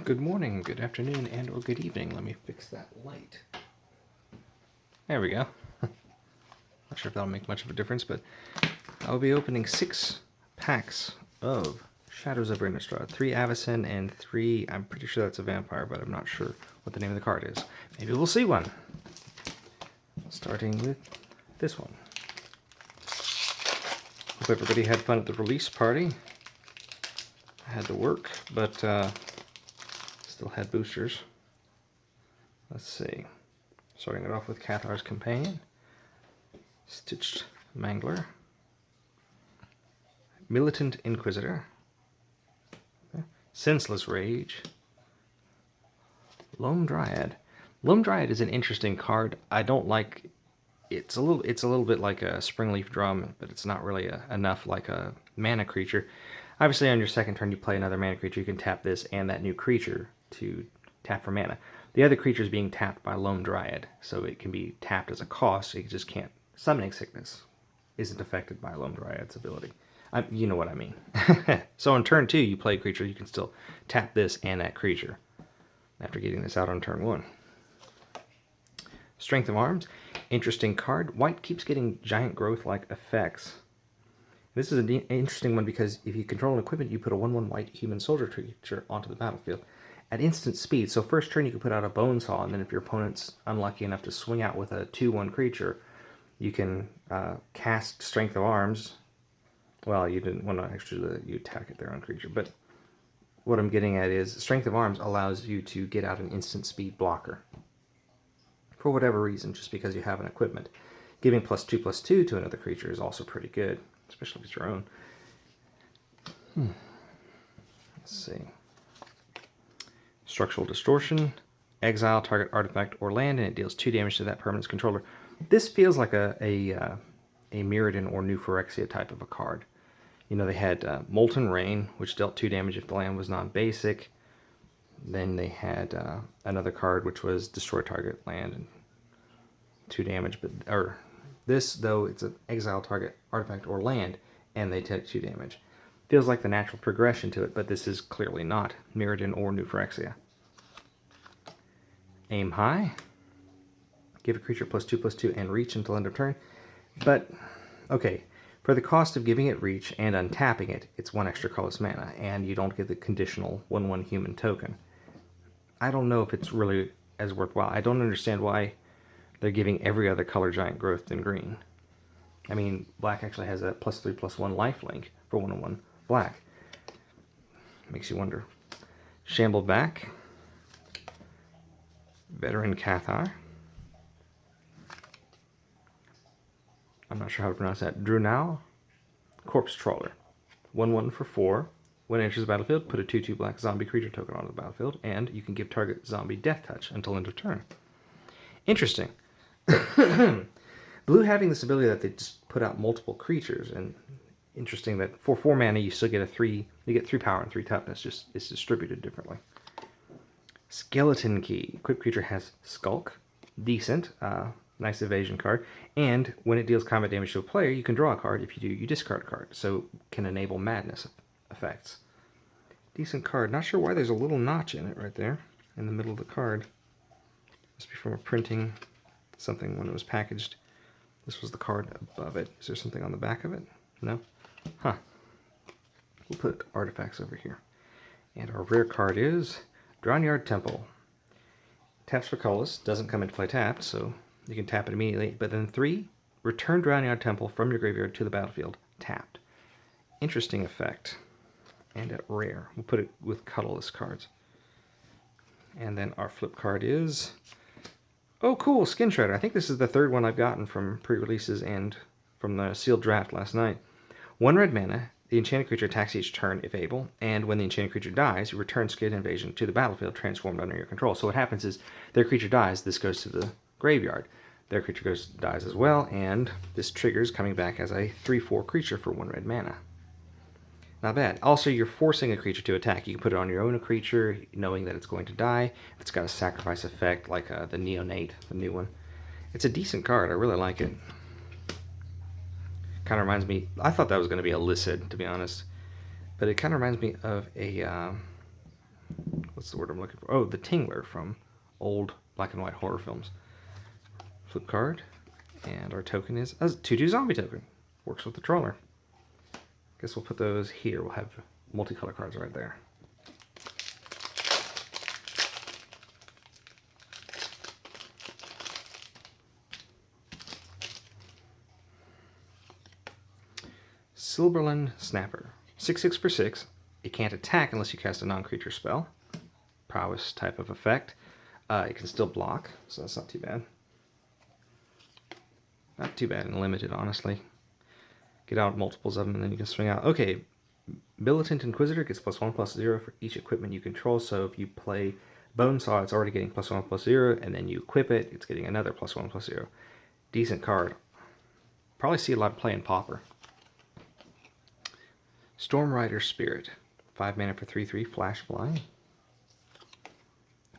Good morning, good afternoon, and or good evening. Let me fix that light. There we go. Not sure if that'll make much of a difference, but I'll be opening 6 packs of Shadows of Innistrad. 3 Avacyn and 3, I'm pretty sure that's a vampire, but I'm not sure what the name of the card is. Maybe we'll see one. Starting with this one. Hope everybody had fun at the release party. I had to work, but still had boosters. Let's see. Starting it off with Cathar's Companion, Stitched Mangler, Militant Inquisitor, Senseless Rage, Lone Dryad. Lone Dryad is an interesting card. I don't like. It's a little bit like a Springleaf Drum, but it's not really enough like a mana creature. Obviously, on your second turn, you play another mana creature. You can tap this and that new creature to tap for mana. The other creature is being tapped by Lone Dryad, so it can be tapped as a cost. So you just can't. Summoning Sickness isn't affected by Lone Dryad's ability. You know what I mean. So on turn 2, you play a creature. You can still tap this and that creature after getting this out on turn 1. Strength of Arms. Interesting card. White keeps getting giant growth-like effects. This is an interesting one because if you control an equipment, you put a 1/1 white human soldier creature onto the battlefield at instant speed. So first turn you can put out a Bonesaw, and then if your opponent's unlucky enough to swing out with a 2/1 creature, you can cast Strength of Arms. Well, you didn't want to actually you attack it their own creature, but what I'm getting at is Strength of Arms allows you to get out an instant speed blocker for whatever reason, just because you have an equipment. Giving +2/+2 to another creature is also pretty good, especially if it's your own. Let's see. Structural Distortion. Exile target artifact or land, and it deals 2 damage to that permanent's controller. This feels like a Mirrodin or New Phyrexia type of a card. You know, they had Molten Rain, which dealt 2 damage if the land was non-basic. Then they had another card which was Destroy Target Land and 2 damage. Or this, though, it's an Exile target artifact or land, and they take 2 damage. Feels like the natural progression to it, but this is clearly not Mirrodin or New Phyrexia. Aim High. Give a creature +2/+2 and reach until end of turn. But, okay, for the cost of giving it reach and untapping it, it's 1 extra colorless mana, and you don't get the conditional 1/1 human token. I don't know if it's really as worthwhile. I don't understand why they're giving every other color giant growth than green. I mean, black actually has a +3/+1 lifelink for 1/1 black. Makes you wonder. Shamble Back. Veteran Cathar. I'm not sure how to pronounce that. Drunau. Corpse Trawler. 1/1 for 4. When it enters the battlefield, put a 2/2 black zombie creature token onto the battlefield, and you can give target zombie death touch until end of turn. Interesting. Blue having this ability that they just put out multiple creatures, and interesting that for 4 mana you still get you get 3 power and 3 toughness, just it's distributed differently. Skeleton Key. Equipped creature has Skulk. Decent. Nice evasion card. And when it deals combat damage to a player, you can draw a card. If you do, you discard a card. So can enable madness effects. Decent card. Not sure why there's a little notch in it right there in the middle of the card. Must be from a printing something when it was packaged. This was the card above it. Is there something on the back of it? No? Huh. We'll put artifacts over here. And our rare card is Drownyard Temple. Taps for colorless. Doesn't come into play tapped, so you can tap it immediately. But then 3, return Drownyard Temple from your graveyard to the battlefield, tapped. Interesting effect. And at rare. We'll put it with colorless cards. And then our flip card is... Oh, cool! Skin Shredder. I think this is the 3rd one I've gotten from pre-releases and from the sealed draft last night. 1 red mana. The enchanted creature attacks each turn if able, and when the enchanted creature dies, you return Skin Invasion to the battlefield transformed under your control. So what happens is, their creature dies, this goes to the graveyard. Their creature dies as well, and this triggers coming back as a 3/4 creature for 1 red mana. Not bad. Also, you're forcing a creature to attack. You can put it on your own creature, knowing that it's going to die. If it's got a sacrifice effect, like the Neonate, the new one. It's a decent card. I really like it. Kind of reminds me... I thought that was going to be a Lycid, to be honest. But it kind of reminds me of a what's the word I'm looking for? Oh, the Tingler from old black and white horror films. Flip card, and our token is a 2/2 zombie token. Works with the trawler. Guess we'll put those here. We'll have multicolor cards right there. Silberland Snapper. 6/6 for 6. It can't attack unless you cast a non-creature spell. Prowess type of effect. It can still block, so that's not too bad. Not too bad in limited, honestly. Get out multiples of them and then you can swing out. Okay, Militant Inquisitor gets +1/+0 for each equipment you control, so if you play Bonesaw, it's already getting +1/+0, and then you equip it, it's getting another +1/+0. Decent card. Probably see a lot of play in Pauper. Stormrider Spirit. 5 mana for 3/3, flash flying.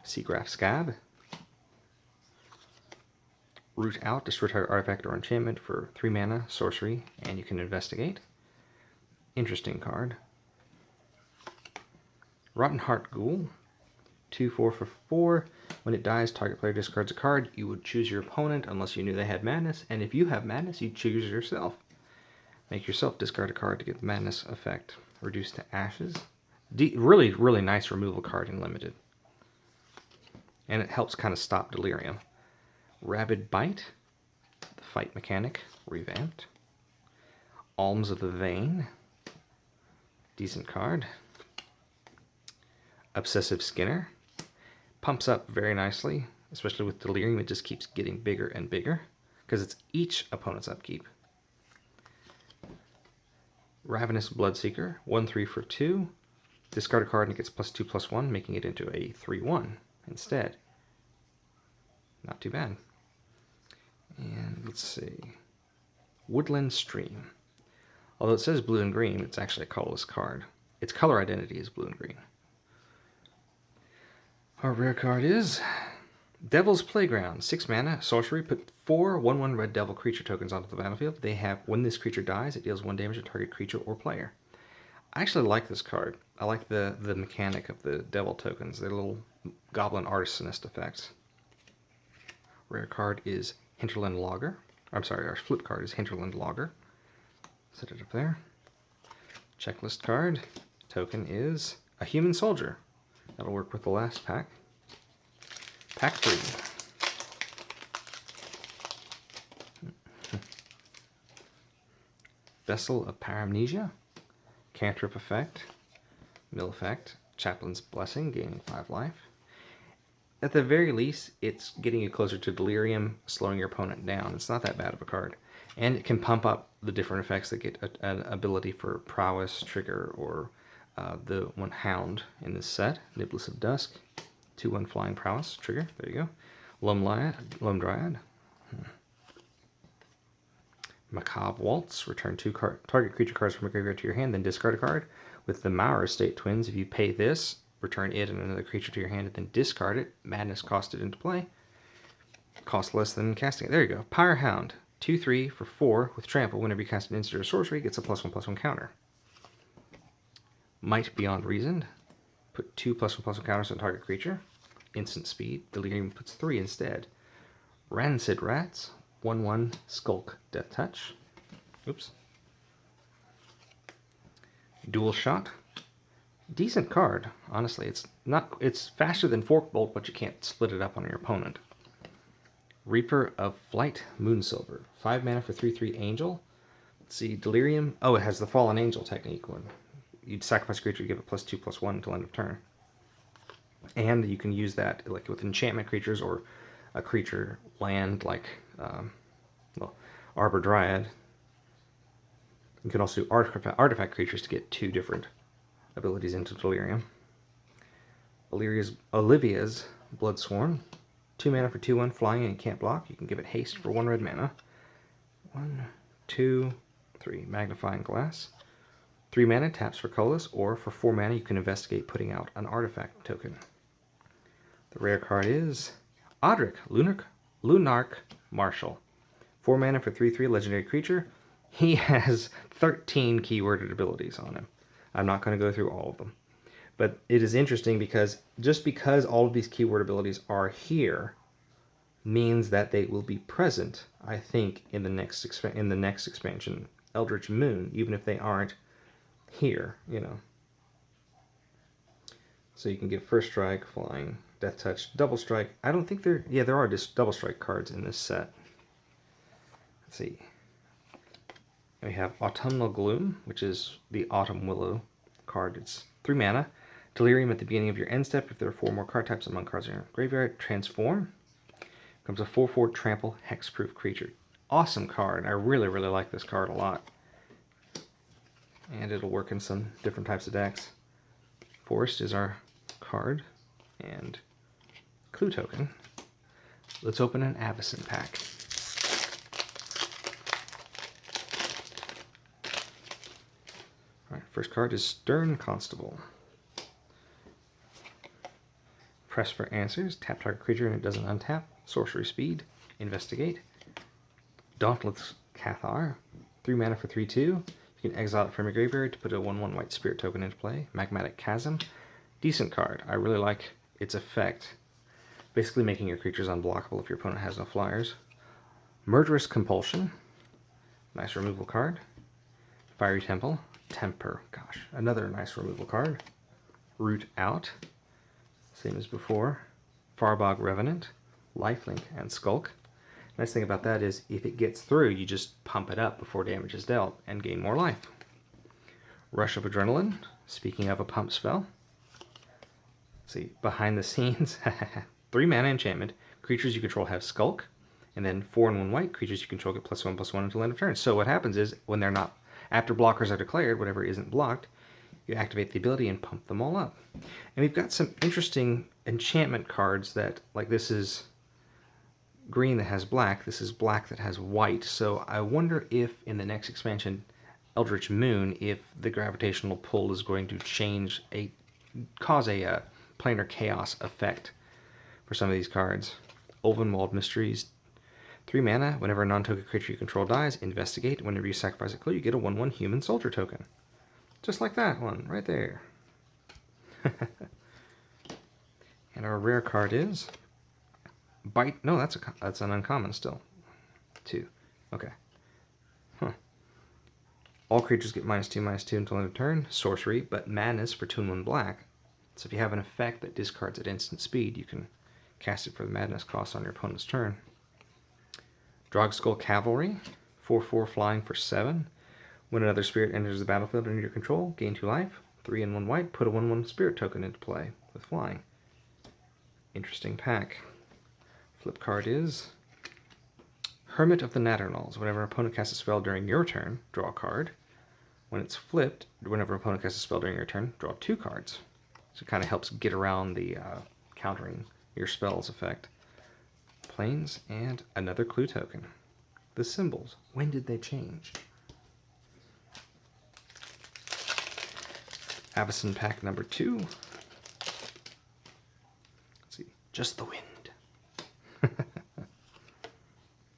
Seagraph Scab. Root Out, destroy target artifact or enchantment for 3 mana, sorcery, and you can investigate. Interesting card. Rotten Heart Ghoul. 2/4 for 4. When it dies, target player discards a card. You would choose your opponent unless you knew they had madness, and if you have madness, you choose yourself. Make yourself discard a card to get the madness effect. Reduced to ashes. Really, really nice removal card in limited. And it helps kind of stop delirium. Rabid Bite. The fight mechanic revamped. Alms of the Vein. Decent card. Obsessive Skinner. Pumps up very nicely, especially with delirium. It just keeps getting bigger and bigger because it's each opponent's upkeep. Ravenous Bloodseeker, 1/3 for 2. Discard a card and it gets +2/+1, making it into a 3/1 instead. Not too bad. And let's see. Woodland Stream. Although it says blue and green, it's actually a colorless card. Its color identity is blue and green. Our rare card is Devil's Playground. 6 mana, sorcery. Put 4 1/1 red devil creature tokens onto the battlefield. They have, when this creature dies, it deals 1 damage to target creature or player. I actually like this card. I like the mechanic of the devil tokens. They're little goblin artisanist effects. Rare card is Hinterland Logger. I'm sorry, our flip card is Hinterland Logger. Set it up there. Checklist card. Token is a Human Soldier. That'll work with the last pack. Pack 3. Vessel of Paramnesia. Cantrip effect. Mill effect. Chaplain's Blessing, gaining 5 life. At the very least, it's getting you closer to delirium, slowing your opponent down. It's not that bad of a card. And it can pump up the different effects that get an ability for prowess, trigger, or the one hound in this set. Niblis of Dusk. 2/1 flying prowess, trigger. There you go. Lum Dryad. Macabre Waltz. Return 2 target creature cards from a graveyard to your hand, then discard a card. With the Mauer Estate Twins, if you pay this, return it and another creature to your hand, and then discard it. Madness costed into play. Cost less than casting it. There you go. Pyre Hound. 2/3 for 4 with trample. Whenever you cast an instant or sorcery, it gets a +1/+1 counter. Might Beyond Reason. Put 2 +1/+1 counters on target creature. Instant speed. Delirium puts 3 instead. Rancid Rats. 1/1 Skulk Death Touch. Oops. Dual Shot. Decent card, honestly. It's faster than Forkbolt, but you can't split it up on your opponent. Reaper of Flight Moonsilver. 5 mana for 3/3 Angel. Let's see, Delirium. Oh, it has the Fallen Angel technique one. You'd sacrifice a creature, give it +2/+1 until end of turn. And you can use that like with enchantment creatures or a creature land like Arbor Dryad. You can also do artifact creatures to get 2 different abilities into Delirium. Olivia's Bloodsworn. 2 mana for 2/1 flying and can't block. You can give it haste for 1 red mana. 1, 2, 3. Magnifying Glass. 3 mana, taps for colorless, or for 4 mana you can investigate putting out an artifact token. The rare card is Odric, Lunarch Marshal. 4 mana for 3/3 legendary creature. He has 13 keyworded abilities on him. I'm not going to go through all of them. But it is interesting because just because all of these keyword abilities are here means that they will be present, I think, in the next expansion, Eldritch Moon, even if they aren't here, you know. So you can get First Strike, Flying, Death Touch, Double Strike. I don't think there are just Double Strike cards in this set. Let's see. We have Autumnal Gloom, which is the Autumn Willow card. It's 3 mana. Delirium at the beginning of your end step. If there are 4 more card types among cards in your graveyard, transform. Becomes a 4/4 trample hexproof creature. Awesome card. I really, really like this card a lot. And it'll work in some different types of decks. Forest is our card. And clue token. Let's open an Avacyn pack. Alright, first card is Stern Constable. Press for answers. Tap target creature and it doesn't untap. Sorcery speed. Investigate. Dauntless Cathar. 3 mana for 3/2. You can exile it from your graveyard to put a 1/1 white spirit token into play. Magmatic Chasm. Decent card. I really like its effect. Basically making your creatures unblockable if your opponent has no flyers. Murderous Compulsion. Nice removal card. Fiery Temple. Temper. Gosh, another nice removal card. Root Out. Same as before. Farbog Revenant. Lifelink and Skulk. Nice thing about that is if it gets through, you just pump it up before damage is dealt and gain more life. Rush of Adrenaline. Speaking of a pump spell. Let's see, behind the scenes. 3 mana enchantment. Creatures you control have Skulk. And then 4 and 1 white. Creatures you control get +1/+1 until end of turn. So what happens is when they're not, after blockers are declared, whatever isn't blocked, you activate the ability and pump them all up. And we've got some interesting enchantment cards that, like this is green that has black, this is black that has white. So I wonder if in the next expansion, Eldritch Moon, if the gravitational pull is going to cause a planar chaos effect for some of these cards. Ulvenwald Mysteries. 3 mana. Whenever a non-token creature you control dies, investigate. Whenever you sacrifice a clue, you get a 1/1 human soldier token. Just like that one, right there. And our rare card is Bite. No, that's an uncommon still. 2. Okay. Huh. All creatures get -2/-2 until end of turn. Sorcery, but madness for 2 and 1 black. So if you have an effect that discards at instant speed, you can cast it for the madness cost on your opponent's turn. Drogskull Cavalry. 4/4 flying for 7. When another spirit enters the battlefield under your control, gain 2 life. 3 and 1 white. Put a 1/1 spirit token into play with flying. Interesting pack. Flip card is Hermit of the Natternals. Whenever an opponent casts a spell during your turn, draw a card. When it's flipped, whenever an opponent casts a spell during your turn, draw 2 cards. So it kind of helps get around the countering your spells effect. Planes and another clue token. The symbols. When did they change? Avacyn pack number 2. Let's see. Just the Wind.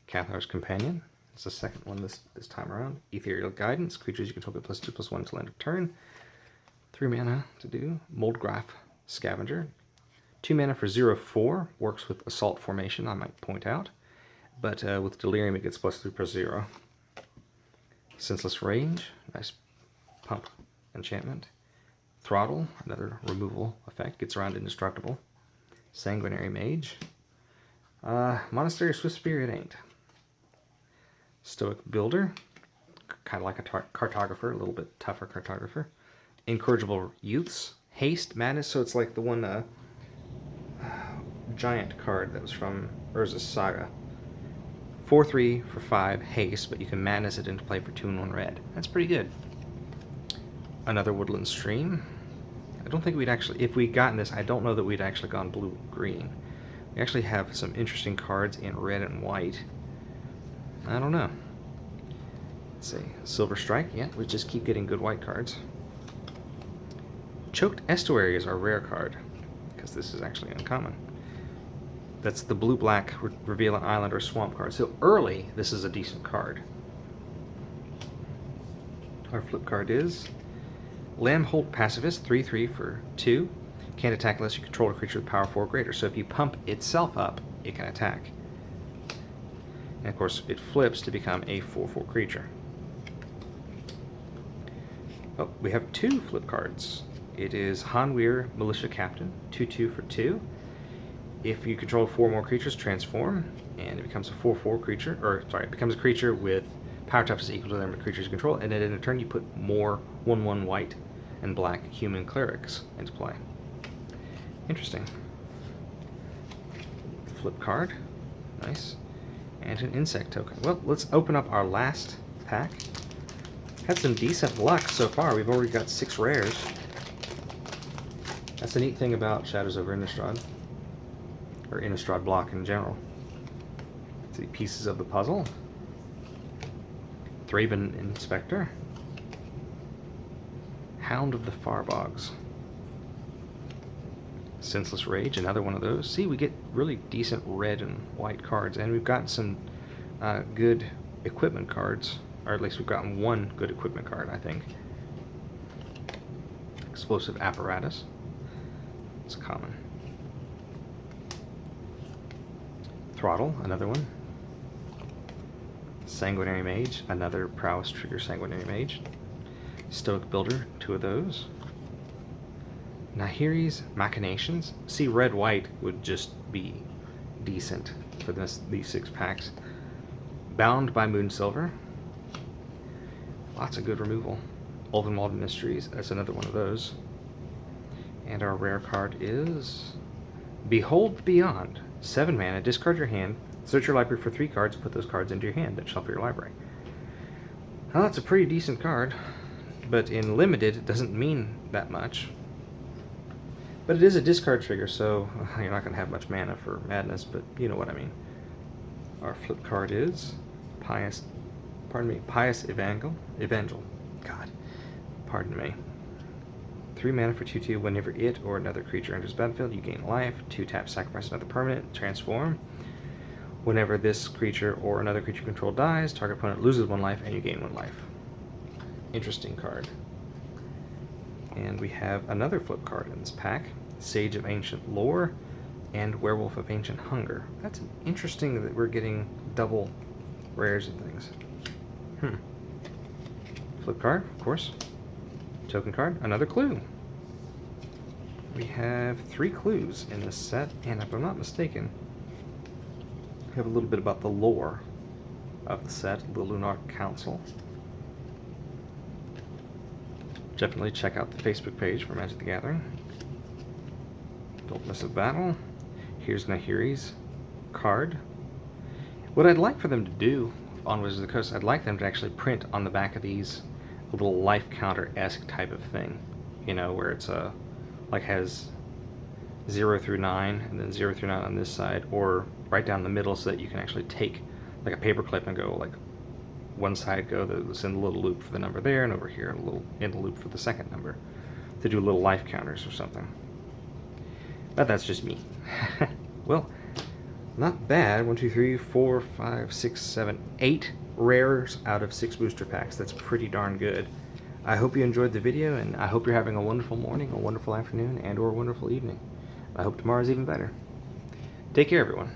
Cathar's Companion. It's the second one this time around. Ethereal Guidance. Creatures you control get +2/+1 until end of turn. 3 mana to do. Moldgraph Scavenger. 2 mana for 0/4. Works with Assault Formation, I might point out. But with Delirium it gets +3/+0. Senseless Range. Nice pump enchantment. Throttle. Another removal effect. Gets around indestructible. Sanguinary Mage. Monastery of Swift Spear it ain't. Stoic Builder. Kind of like a cartographer. A little bit tougher cartographer. Incorrigible Youths. Haste, Madness, so it's like the one giant card that was from Urza's Saga. 4/3 for 5, haste, but you can madness it into play for 2 and 1 red. That's pretty good. Another Woodland Stream. I don't think we'd actually, if we'd gotten this, I don't know that we'd actually gone blue-green. We actually have some interesting cards in red and white. I don't know. Let's see. Silver Strike, yeah, we just keep getting good white cards. Choked Estuary is our rare card, because this is actually uncommon. That's the blue-black reveal an island or swamp card. So early, this is a decent card. Our flip card is Lambholt Pacifist, 3/3 for 2. Can't attack unless you control a creature with power 4 or greater. So if you pump itself up, it can attack. And of course, it flips to become a 4/4 creature. Oh, we have 2 flip cards. It is Hanweir Militia Captain, 2/2 for 2. If you control 4 more creatures, transform, and it becomes a 4/4 creature, it becomes a creature with power toughness equal to the number of creatures you control, and then in a turn you put more 1/1 white and black human clerics into play. Interesting. Flip card. Nice. And an insect token. Well, let's open up our last pack. Had some decent luck so far. We've already got 6 rares. That's the neat thing about Shadows over Innistrad, or Innistrad block in general. See pieces of the puzzle. Thraben Inspector. Hound of the Farbogs. Senseless Rage, another one of those. See, we get really decent red and white cards, and we've gotten some good equipment cards, or at least we've gotten one good equipment card, I think. Explosive Apparatus. It's common. Throttle, another one. Sanguinary Mage, another Prowess Trigger Sanguinary Mage. Stoic Builder, 2 of those. Nahiri's Machinations. See, red-white would just be decent for these 6 packs. Bound by Moonsilver. Lots of good removal. Ulvenwald Mysteries, that's another one of those. And our rare card is Behold Beyond. 7 mana, discard your hand, search your library for 3 cards, put those cards into your hand, then shuffle your library. Well, that's a pretty decent card, but in limited it doesn't mean that much. But it is a discard trigger, so you're not going to have much mana for madness, but you know what I mean. Our flip card is Pious Evangel. God, pardon me. 3 mana for 2/2. Whenever it or another creature enters the battlefield, you gain life. 2 tap, sacrifice another permanent, transform. Whenever this creature or another creature you control dies, target opponent loses 1 life and you gain 1 life. Interesting card. And we have another flip card in this pack, Sage of Ancient Lore and Werewolf of Ancient Hunger. That's interesting that we're getting double rares and things. Flip card, of course. Token card, another clue. We have 3 clues in this set, and if I'm not mistaken, we have a little bit about the lore of the set, the Lunar Council. Definitely check out the Facebook page for Magic the Gathering. Don't miss a battle. Here's Nahiri's card. What I'd like for them to do on Wizards of the Coast, I'd like them to actually print on the back of these a little life counter-esque type of thing. You know, where it's like has 0 through 9 and then 0 through 9 on this side, or right down the middle so that you can actually take like a paper clip and go like one side that's in a little loop for the number there, and over here a little in the loop for the second number, to do little life counters or something. But that's just me. Well, not bad. 1, 2, 3, 4, 5, 6, 7, 8 rares out of 6 booster packs. That's pretty darn good. I hope you enjoyed the video, and I hope you're having a wonderful morning, a wonderful afternoon, and or a wonderful evening. I hope tomorrow's even better. Take care, everyone.